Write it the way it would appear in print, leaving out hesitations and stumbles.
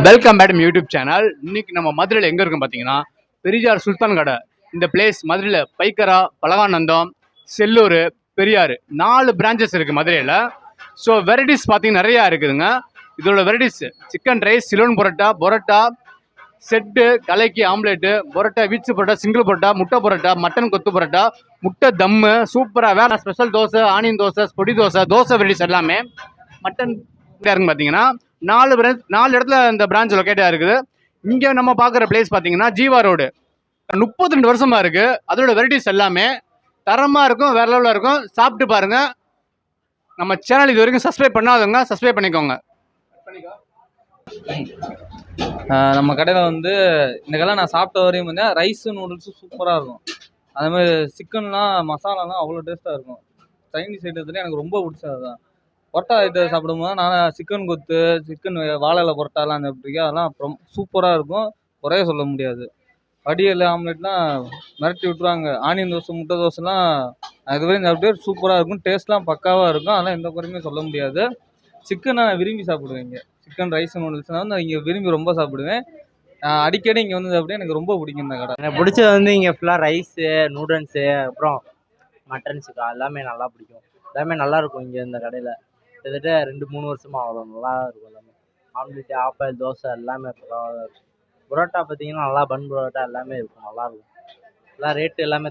Welcome back YouTube channel. இன்னைக்கு நம்ம மதுரையில் எங்கே இருக்கோம் பார்த்தீங்கன்னா, பெரியார் சுல்தான் கடை. இந்த பிளேஸ் மதுரையில் பைக்கரா, பலகானந்தம், செல்லூர், பெரியார் 4 பிரான்ச்சஸ் இருக்குது மதுரையில். ஸோ வெரைட்டிஸ் பார்த்தீங்கன்னா நிறையா இருக்குதுங்க. இதோட varieties chicken rice, Ceylon parotta, parotta set, கலைக்கு ஆம்லேட்டு, பரோட்டா, வீச்சு பரோட்டா, சிங்கிள் பரோட்டா, முட்டை பரோட்டா, மட்டன் கொத்து பரோட்டா, முட்டை தம்மு, சூப்பராக வேறு ஸ்பெஷல் தோசை, ஆனியன் தோசை, பொடி தோசை, தோசை வெரைட்டிஸ் எல்லாமே மட்டன் இருக்குன்னு பார்த்தீங்கன்னா 4 இடத்துல இந்த பிரான்ச் லொக்கேட்டாக இருக்குது. இங்கே நம்ம பார்க்குற பிளேஸ் பார்த்தீங்கன்னா ஜீவா ரோடு. 32 வருஷமாக இருக்குது. அதோட வெரைட்டிஸ் எல்லாமே தரமாக இருக்கும், வேறு லெவலில் இருக்கும். சாப்பிட்டு பாருங்கள். நம்ம சேனல் இது வரைக்கும் சப்ஸ்கிரைப் பண்ணாதவங்க சப்ஸ்கிரைப் பண்ணிக்கோங்க. நம்ம கடையில் வந்து இந்த கடையில் நான் சாப்பிட்ட வரையும் வந்து ரைஸு நூடுல்ஸும் சூப்பராக இருக்கும். அதேமாதிரி சிக்கன்லாம் மசாலாலாம் அவ்வளோ டேஸ்ட்டாக இருக்கும். சைனீஸ் ஐட்டத்துலேயே எனக்கு ரொம்ப பிடிச்சது தான். பரோட்டா ஐட்டம் சாப்பிடும்போது நான் சிக்கன் கொத்து, சிக்கன் வாழை பரோட்டாலாம் சாப்பிட்ருக்கேன். அதெல்லாம் அப்புறம் சூப்பராக இருக்கும், குறைய சொல்ல முடியாது. வடியல் ஆம்லெட்லாம் மிரட்டி விட்ருவாங்க. ஆனியன் தோசை, முட்டை தோசைலாம் அதுவரையும் சாப்பிட்டு சூப்பராக இருக்கும். டேஸ்ட்லாம் பக்காவாக இருக்கும். அதெல்லாம் எந்த குறையுமே சொல்ல முடியாது. சிக்கன் நான் விரும்பி சாப்பிடுவேன். இங்கே சிக்கன் ரைஸ் நூடுல்ஸ்னால் வந்து இங்கே விரும்பி ரொம்ப சாப்பிடுவேன். அடிக்கடி இங்கே வந்து சாப்பிட்டு எனக்கு ரொம்ப பிடிக்கும் இந்த கடை. எனக்கு பிடிச்சது வந்து இங்கே ஃபுல்லாக ரைஸு, நூடுல்ஸு, அப்புறம் மட்டன் சிக்கன் எல்லாமே நல்லா பிடிக்கும். எல்லாமே நல்லாயிருக்கும் இங்கே இந்த கடையில். கிட்டத்தட்ட 2-3 வருஷமாக அவ்வளோ நல்லா இருக்கும். எல்லாமே ஆம்லேட்டு, ஆப்பல், தோசை எல்லாமே இருக்கும். பரோட்டா பார்த்தீங்கன்னா நல்லா பன் பரோட்டா எல்லாமே இருக்கும், நல்லாயிருக்கும். எல்லாம் ரேட்டு எல்லாமே